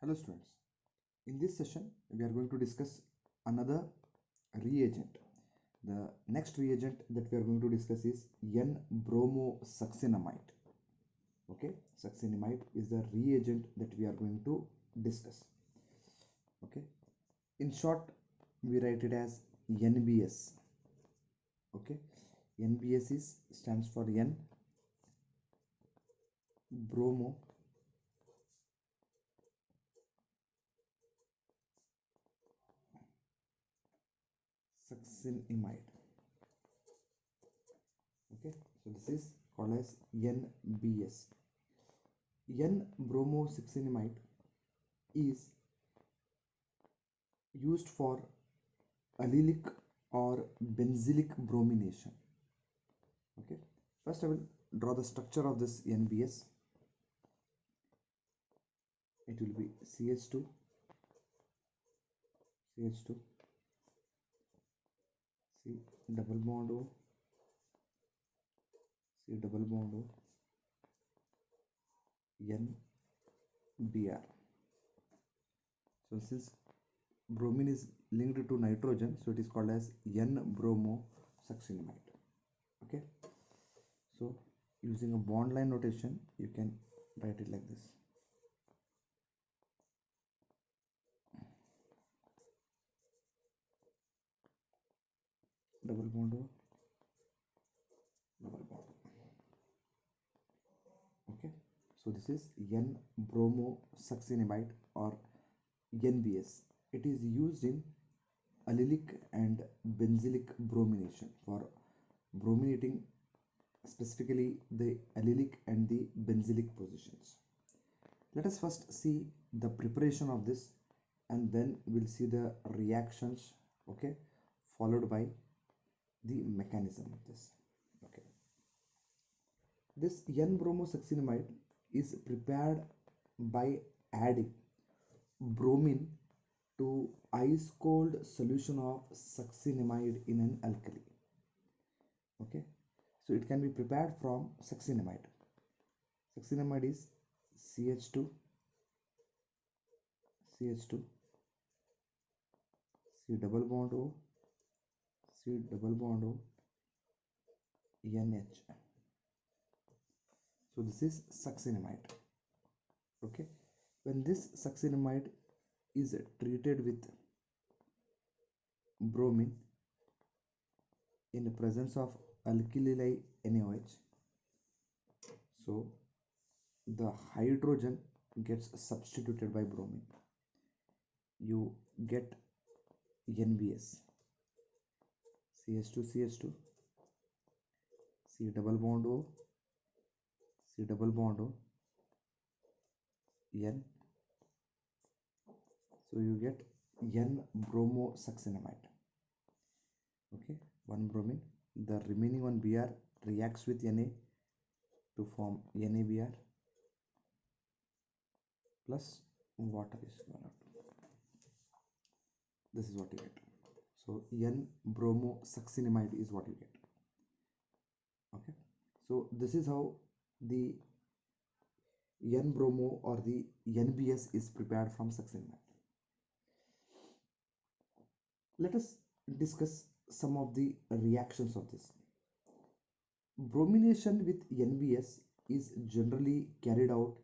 Hello students, in this session we are going to discuss another reagent. The next reagent that we are going to discuss is N-bromosuccinimide. Okay, succinimide is the reagent that we are going to discuss. Okay, in short we write it as NBS. Okay, NBS stands for N bromo succinimide. Okay, so this is called as NBS. N-bromosuccinimide is used for allylic or benzylic bromination. Okay, first I will draw the structure of this NBS. It will be CH2, CH2, C double bond O, C double bond O, N Br. So since bromine is linked to nitrogen, so it is called as N-bromosuccinimide. Okay, so using a bond line notation you can write it like this. Double bond O, double bond O. Okay, so this is N-bromosuccinimide or NBS. It is used in allylic and benzylic bromination for brominating specifically the allylic and the benzylic positions. Let us first see the preparation of this and then we'll see the reactions, okay, followed by the mechanism of this. Okay, this N-bromosuccinimide is prepared by adding bromine to ice cold solution of succinimide in an alkali. Okay, so it can be prepared from succinimide. Succinimide is CH2, CH2, C double bond O, C double bond O, NH. So this is succinimide. Okay, when this succinimide is treated with bromine in the presence of alkali NaOH, so the hydrogen gets substituted by bromine. You get NBS, CH2, CH2, C double bond O, C double bond O, N. So you get N-bromosuccinimide. Okay, one bromine. The remaining one Br reacts with Na to form NaBr plus water is gone out. This is what you get. So N-bromosuccinimide is what you get. Okay, so this is how the N-bromo or the NBS is prepared from succinimide. Let us discuss some of the reactions of this. Bromination with NBS is generally carried out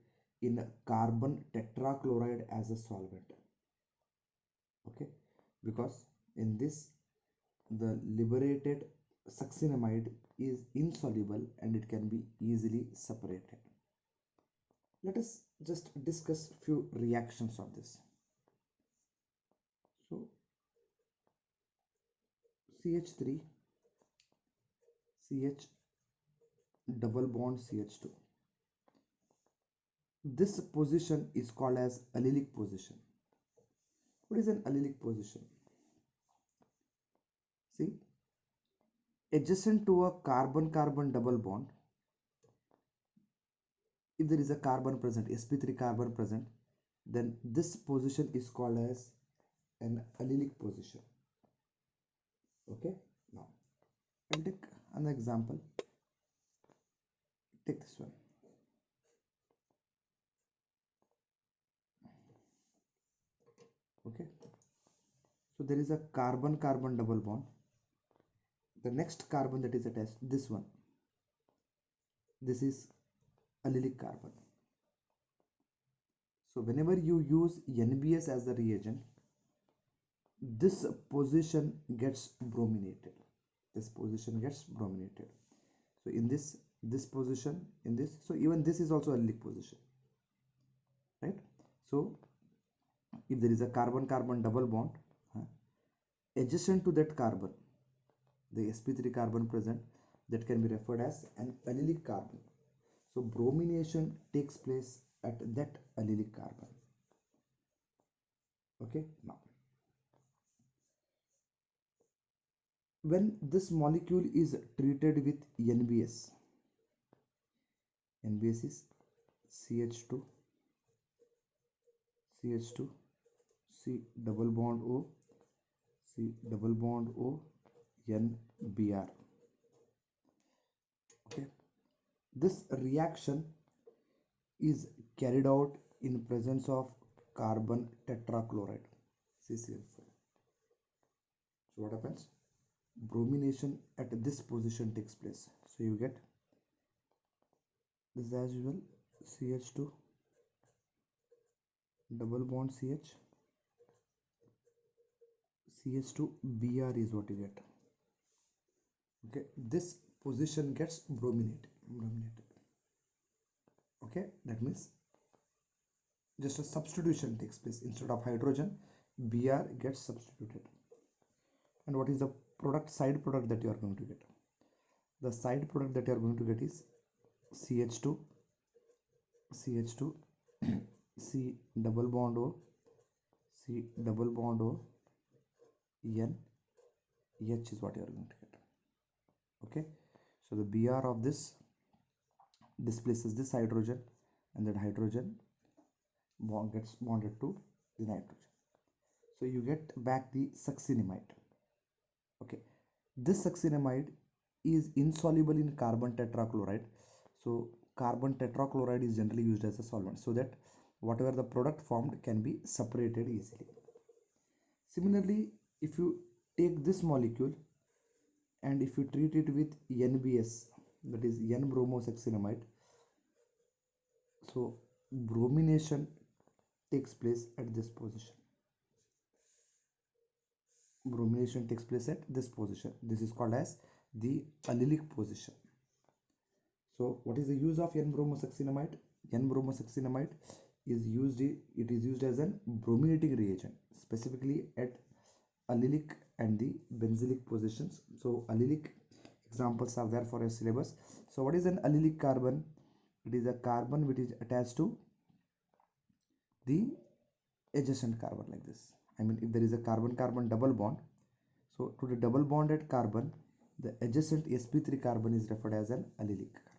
in carbon tetrachloride as a solvent. Okay, because in this the liberated succinimide is insoluble and it can be easily separated. Let us just discuss few reactions of this. So CH3, CH double bond CH2. This position is called as allylic position. What is an allylic position? See, adjacent to a carbon-carbon double bond, if there is a carbon present, sp3 carbon present, then this position is called as an allylic position. Okay, now I'll take an example. Take this one. Okay, so there is a carbon carbon double bond. The next carbon that is attached, this one, this is allylic carbon. So whenever you use NBS as the reagent, this position gets brominated. This position gets brominated. So in this position, in this, so even this is also allylic position, right? So if there is a carbon carbon double bond, adjacent to that carbon, the sp3 carbon present, that can be referred as an allylic carbon. So bromination takes place at that allylic carbon. Okay, now when this molecule is treated with NBS, NBS is CH2, CH2, C double bond O, C double bond O, NBr. Okay, this reaction is carried out in presence of carbon tetrachloride, CCl4. So what happens? Bromination at this position takes place. So you get this as usual, CH2 double bond CH, CH2 Br is what you get. Okay, this position gets brominated. Okay, that means just a substitution takes place. Instead of hydrogen, Br gets substituted. And what is the side product that you are going to get? The side product that you are going to get is CH2, CH2, C double bond O, C double bond O, N, H is what you are going to get. Okay, so the Br of this displaces this hydrogen, and that hydrogen gets bonded to the nitrogen. So you get back the succinimide. Okay, this succinimide is insoluble in carbon tetrachloride. So carbon tetrachloride is generally used as a solvent, so that whatever the product formed can be separated easily. Similarly, if you take this molecule and if you treat it with NBS, that is N-bromosuccinimide, so bromination takes place at this position. Bromination takes place at this position. This is called as the allylic position. So what is the use of N-bromosuccinimide? N-bromosuccinimide is used, it is used as an brominating reagent, specifically at allylic and the benzylic positions. So allylic examples are there for your syllabus. So what is an allylic carbon? It is a carbon which is attached to the adjacent carbon like this. I mean, if there is a carbon carbon double bond, so to the double bonded carbon, the adjacent sp3 carbon is referred as an allylic carbon.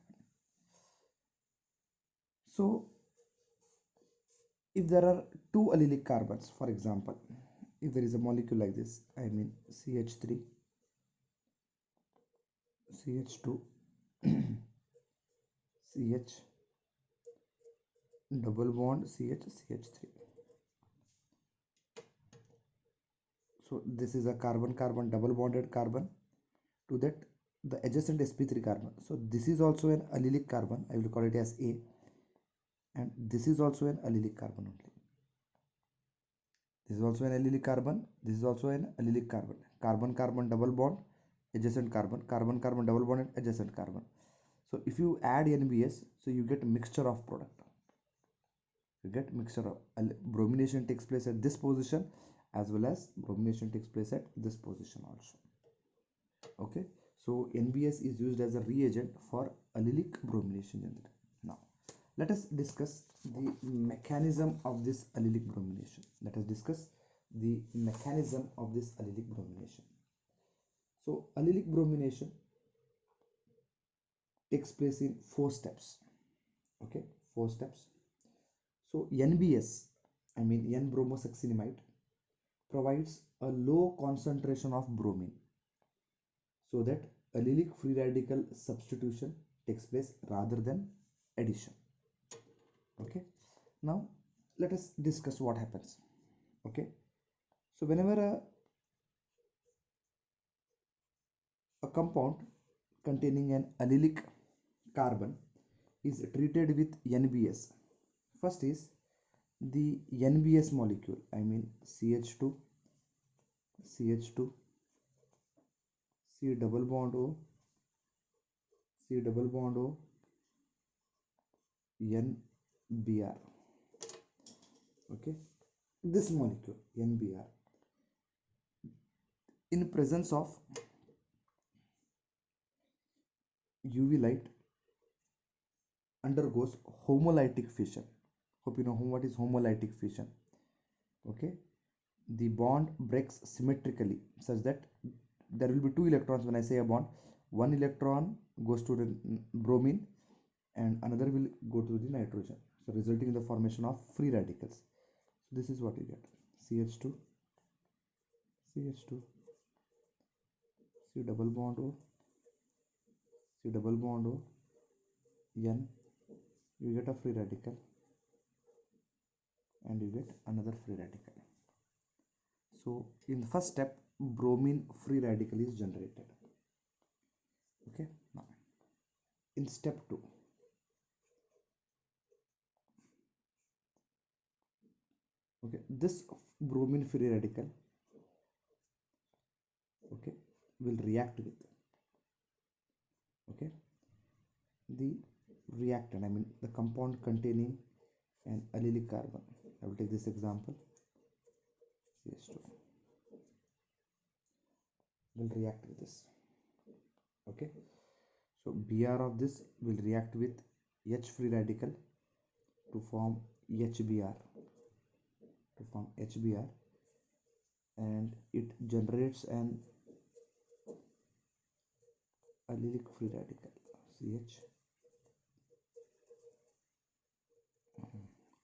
So if there are two allylic carbons, for example, if there is a molecule like this, I mean CH3, CH2, CH, double bond CH, CH3. So this is a carbon carbon double bonded carbon. To that, the adjacent sp3 carbon. So this is also an allylic carbon. I will call it as A. And this is also an allylic carbon only. This is also an allylic carbon. This is also an allylic carbon. Carbon carbon double bond, adjacent carbon. Carbon carbon double bond and adjacent carbon. So if you add NBS, so you get a mixture of product. You get mixture of bromination takes place at this position, as well as bromination takes place at this position also. Okay, so NBS is used as a reagent for allylic bromination generally. Now let us discuss the mechanism of this allylic bromination. Let us discuss the mechanism of this allylic bromination. So allylic bromination takes place in 4 steps. Okay, 4 steps. So NBS, I mean N-bromosuccinimide, provides a low concentration of bromine, so that allylic free radical substitution takes place rather than addition. Okay, now let us discuss what happens. Okay, So whenever a compound containing an allylic carbon is treated with NBS, first is the NBS molecule, I mean CH2, CH2, C double bond O, C double bond O, NBr. Okay, this molecule NBr in presence of UV light undergoes homolytic fission. Hope you know what is homolytic fission. Okay, the bond breaks symmetrically such that there will be two electrons. When I say a bond, one electron goes to the bromine and another will go to the nitrogen, so resulting in the formation of free radicals. So this is what you get: CH2, CH2, C double bond O, C double bond O, N. You get a free radical and you get another free radical. So in the first step, bromine free radical is generated. Okay, now in step 2, okay, this bromine free radical, okay, will react with, okay, the reactant, I mean the compound containing an allylic carbon. I will take this example, CH2 will react with this. Okay, so Br of this will react with H free radical to form HBr, and it generates an allylic free radical CH.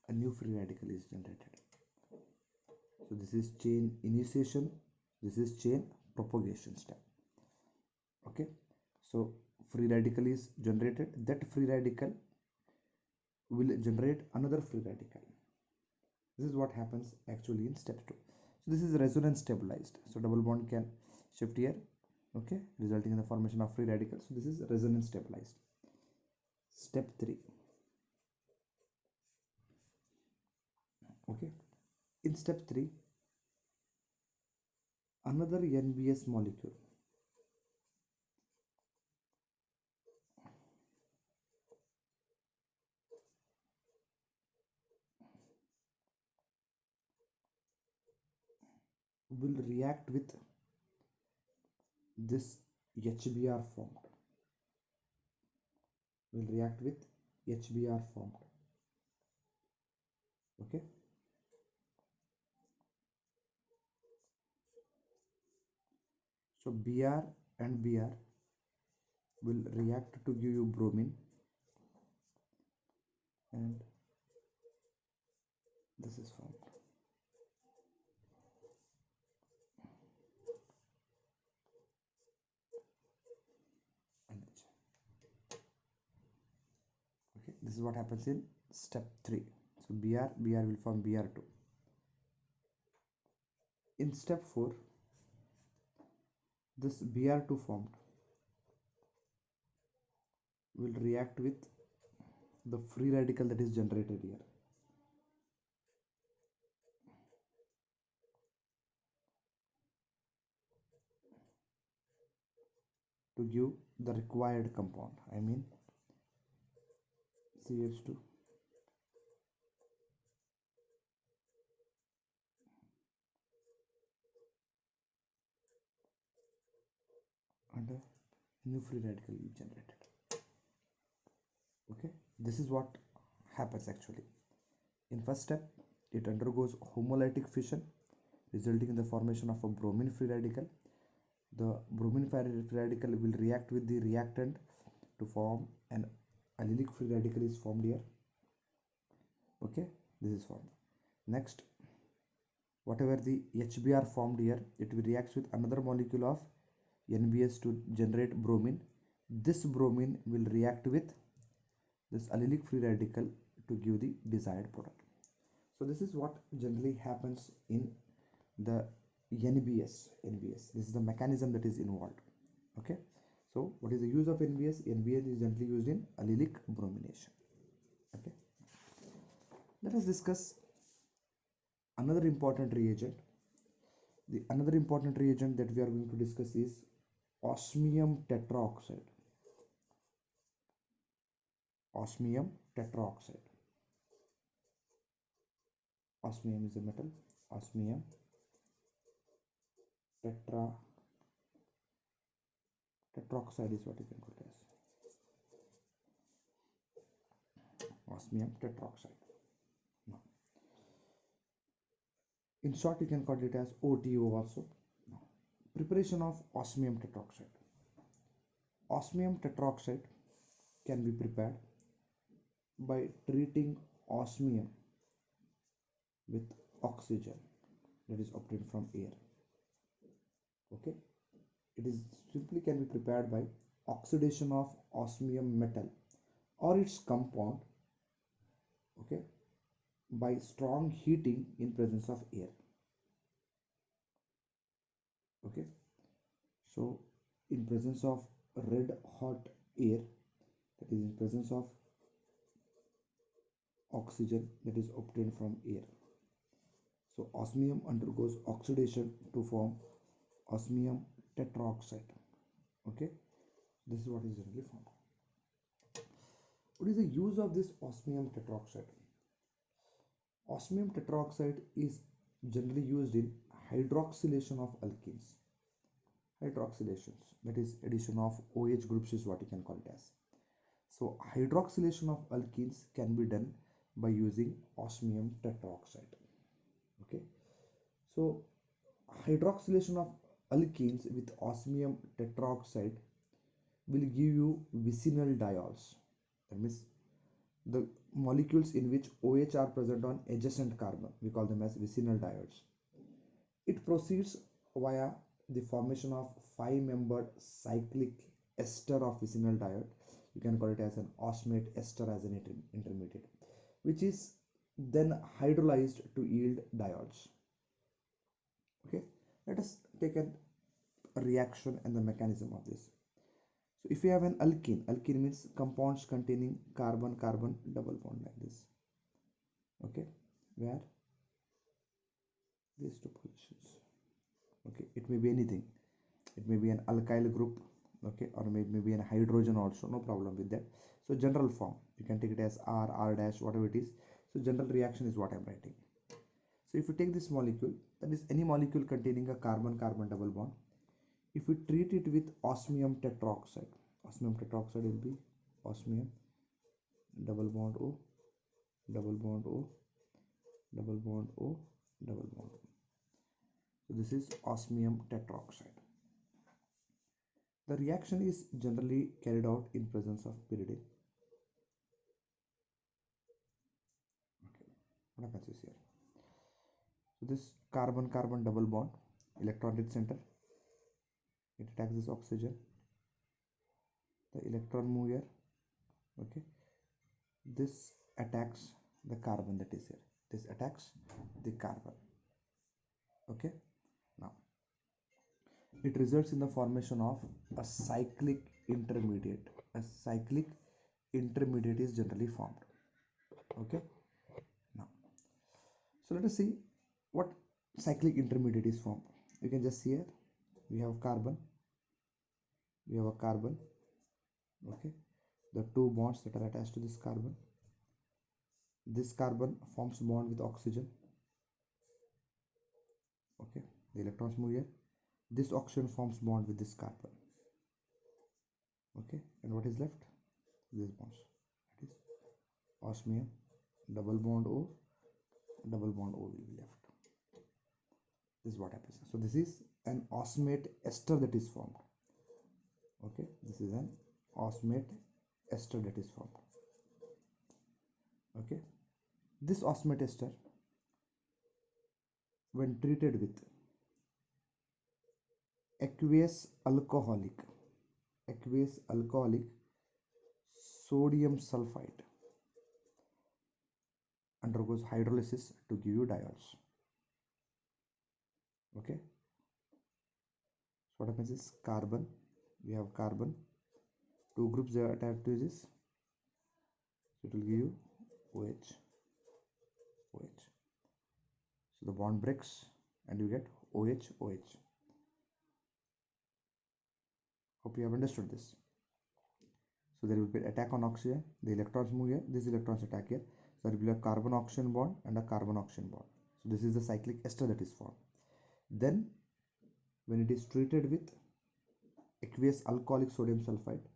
A new free radical is generated. So this is chain initiation, this is chain propagation step. Okay, so free radical is generated. That free radical will generate another free radical. This is what happens actually in step 2. So this is resonance stabilized, so double bond can shift here, okay, resulting in the formation of free radicals. So this is resonance stabilized. Step 3, okay, in step 3 another NBS molecule will react with this HBr formed, okay. So Br and Br will react to give you bromine, and this is formed. Okay, this is what happens in step 3. So Br will form Br2. In step 4, this Br2 formed will react with the free radical that is generated here. To give the required compound, I mean CH2 and a new free radical is generated. Okay, this is what happens actually. In first step, it undergoes homolytic fission, resulting in the formation of a bromine free radical. The bromine free radical will react with the reactant to form an allylic free radical is formed here. Okay, this is formed. Next, whatever the HBr formed here, it will react with another molecule of NBS to generate bromine. This bromine will react with this allylic free radical to give the desired product. So this is what generally happens in the NBS. This is the mechanism that is involved. Okay. So what is the use of NBS? NBS is generally used in allylic bromination. Okay. Let us discuss another important reagent. The another important reagent that we are going to discuss is osmium tetraoxide. Osmium tetraoxide. Osmium is a metal. Osmium tetroxide is what you can call it as. Osmium tetroxide. Now, in short, you can call it as OTO also. Now, preparation of osmium tetroxide. Osmium tetroxide can be prepared by treating osmium with oxygen that is obtained from air. Okay, it is simply can be prepared by oxidation of osmium metal or its compound, okay, by strong heating in presence of air. Okay, so in presence of red hot air, that is in presence of oxygen that is obtained from air, so osmium undergoes oxidation to form osmium tetroxide. Okay, this is what is generally formed. What is the use of this osmium tetroxide? Osmium tetroxide is generally used in hydroxylation of alkenes. Hydroxylations, that is addition of OH groups is what you can call it as. So hydroxylation of alkenes can be done by using osmium tetroxide. Okay, so hydroxylation of alkenes with osmium tetroxide will give you vicinal diols. That means the molecules in which OH are present on adjacent carbon, we call them as vicinal diols. It proceeds via the formation of 5-membered cyclic ester of vicinal diode. You can call it as an osmate ester as an intermediate, which is then hydrolyzed to yield diols. Okay, let us take a reaction and the mechanism of this. So if you have an alkene means compounds containing carbon-carbon double bond like this. Okay, where these two positions. Okay, it may be anything. It may be an alkyl group, okay, or maybe an hydrogen also, no problem with that. So general form, you can take it as R dash, whatever it is. So general reaction is what I'm writing. So if you take this molecule, that is any molecule containing a carbon-carbon double bond, if we treat it with osmium tetroxide will be osmium double bond O, double bond O, double bond O, double bond O. So this is osmium tetroxide. The reaction is generally carried out in presence of pyridine. Okay, what happens is here. So this carbon-carbon double bond, electron rich center, it attacks this oxygen. The electron move here. Okay, this attacks the carbon that is here. This attacks the carbon. Okay, now it results in the formation of a cyclic intermediate. A cyclic intermediate is generally formed. Okay, now so let us see what cyclic intermediate is formed. You can just see here we have carbon, we have a carbon. Okay, the two bonds that are attached to this carbon forms bond with oxygen. Okay, the electrons move here. This oxygen forms bond with this carbon. Okay, and what is left? These bonds. That is osmium double bond O will be left. This is what happens. So this is an osmate ester that is formed. Okay, this is an osmate ester that is formed. Okay, this osmate ester, when treated with aqueous alcoholic sodium sulfite, undergoes hydrolysis to give you diols. Okay, So what happens is carbon, we have carbon, two groups are attached to this, so it will give you OH, OH. So the bond breaks and you get OH, OH. Hope you have understood this. So there will be attack on oxygen, the electrons move here, these electrons attack here. So there will be a carbon oxygen bond and a carbon oxygen bond. So this is the cyclic ester that is formed. Then when it is treated with aqueous alcoholic sodium sulfide,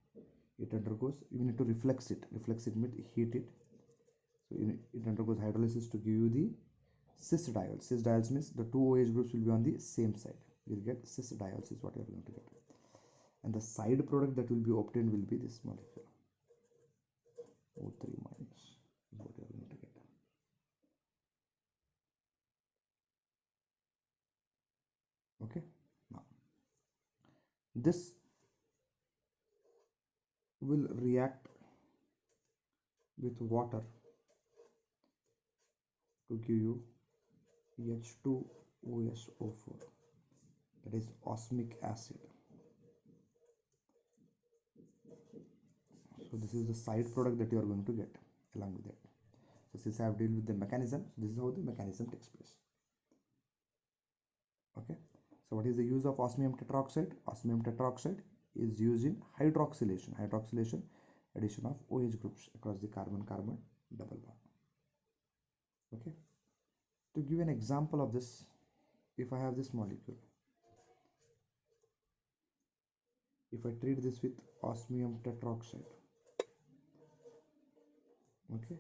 it undergoes, you need to reflex it means heat it. So it undergoes hydrolysis to give you the cis diols. Cis diols means the two OH groups will be on the same side. You will get cis diols is what you are going to get. And the side product that will be obtained will be this molecule O3 minus is what you are going to get. Okay, now this will react with water to give you H2OSO4, that is osmic acid. So this is the side product that you are going to get along with it. So since I have dealt with the mechanism, so this is how the mechanism takes place. Okay, so what is the use of osmium tetroxide? Osmium tetroxide is used in hydroxylation, addition of OH groups across the carbon-carbon double bond. Okay, to give an example of this, if I have this molecule, if I treat this with osmium tetroxide, okay,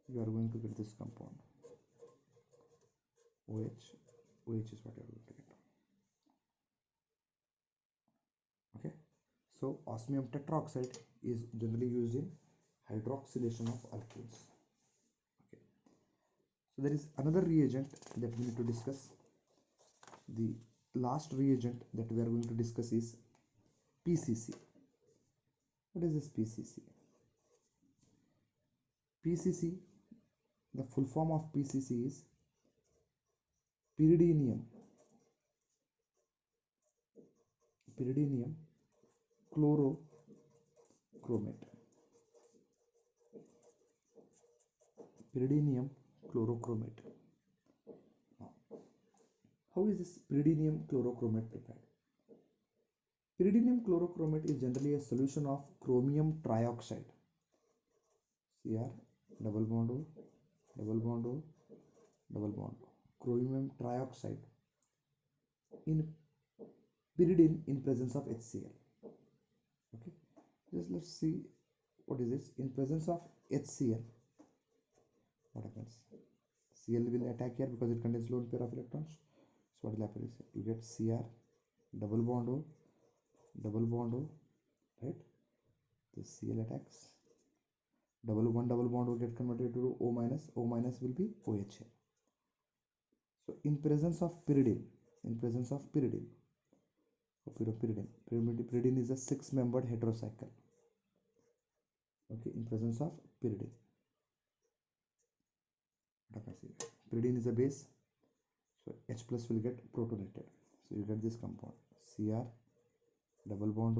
you are going to get this compound OH. OH is what you are going to get. Okay, so osmium tetroxide is generally used in hydroxylation of alkenes. Okay, so there is another reagent that we need to discuss. The last reagent that we are going to discuss is PCC. What is this PCC? PCC, the full form of PCC is pyridinium chlorochromate. Pyridinium chlorochromate. Now, how is this pyridinium chlorochromate prepared? Pyridinium chlorochromate is generally a solution of chromium trioxide. Cr double bond O, double bond O, double bond O. Chromium trioxide in pyridine in presence of HCl. Okay, just let's see what is this. In presence of HCl, what happens? Cl will attack here because it contains lone pair of electrons. So what will happen is you get Cr double bond O, right? The Cl attacks, double bond O get converted to O minus will be OH here. So in presence of pyridine, pyridine is a 6-membered heterocycle. Okay, in presence of pyridine, pyridine is a base, so H plus will get protonated. So you get this compound Cr double bond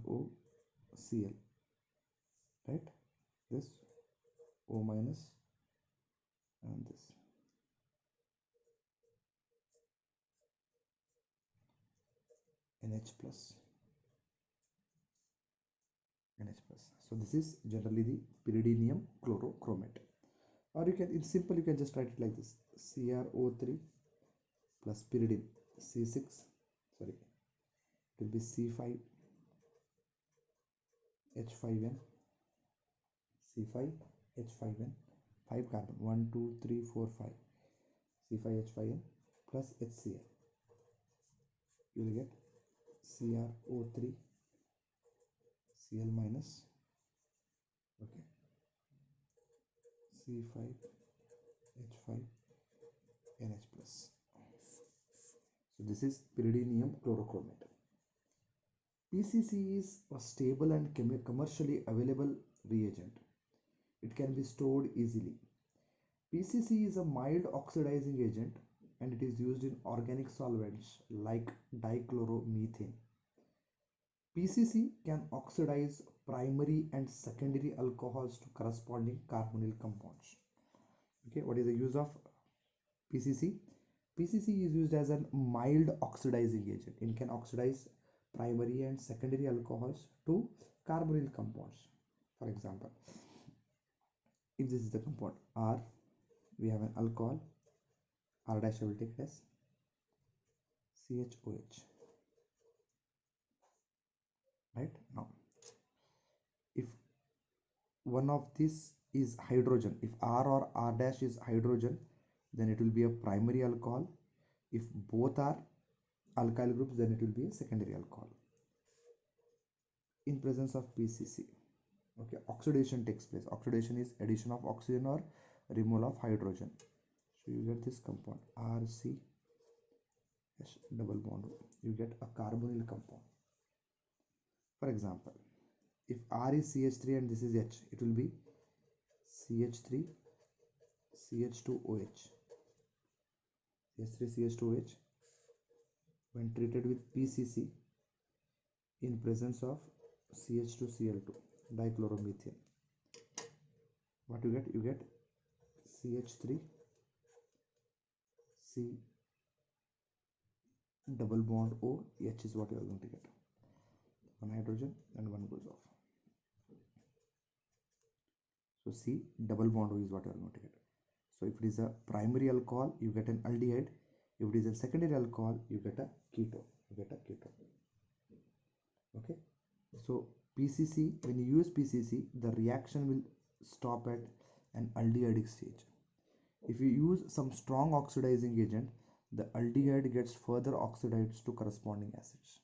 O, Cl, right? This O minus and this. NH plus. So this is generally the pyridinium chlorochromate. Or you can, in simple, you can just write it like this: CrO3 plus pyridine C6. Sorry, it will be C5 H5N, C5 H5N, 5 carbon, 1 2 3 4 5, C5 H5N plus HCl. You will get CrO3 Cl minus, okay, C5 H5 NH plus. So this is pyridinium chlorochromate. PCC is a stable and commercially available reagent. It can be stored easily. PCC is a mild oxidizing agent and it is used in organic solvents like dichloromethane. PCC can oxidize primary and secondary alcohols to corresponding carbonyl compounds. Okay, what is the use of PCC? PCC is used as a mild oxidizing agent. It can oxidize primary and secondary alcohols to carbonyl compounds. For example, if this is the compound R, we have an alcohol, R dash I will take it as CHOH. Right now, if one of this is hydrogen, if R or R dash is hydrogen, then it will be a primary alcohol. If both are alkyl groups, then it will be a secondary alcohol. In presence of PCC, okay, oxidation takes place. Oxidation is addition of oxygen or removal of hydrogen. So you get this compound RC double bond O. You get a carbonyl compound. For example, if R is CH3 and this is H, it will be CH3 CH2OH. CH3 CH2OH when treated with PCC in presence of CH2Cl2 dichloromethane. What you get? You get CH3 C double bond O H is what you are going to get. One hydrogen and one goes off. So C double bond O is what you are going to get. So if it is a primary alcohol, you get an aldehyde. If it is a secondary alcohol, you get a ketone. Okay. So PCC, when you use PCC, the reaction will stop at an aldehydic stage. If you use some strong oxidizing agent, the aldehyde gets further oxidized to corresponding acids.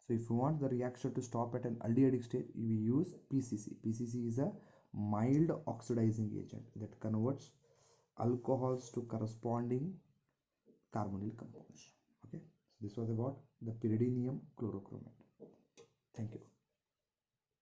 So if you want the reaction to stop at an aldehydic state, we use PCC. PCC is a mild oxidizing agent that converts alcohols to corresponding carbonyl compounds. Okay, so this was about the pyridinium chlorochromate. Thank you.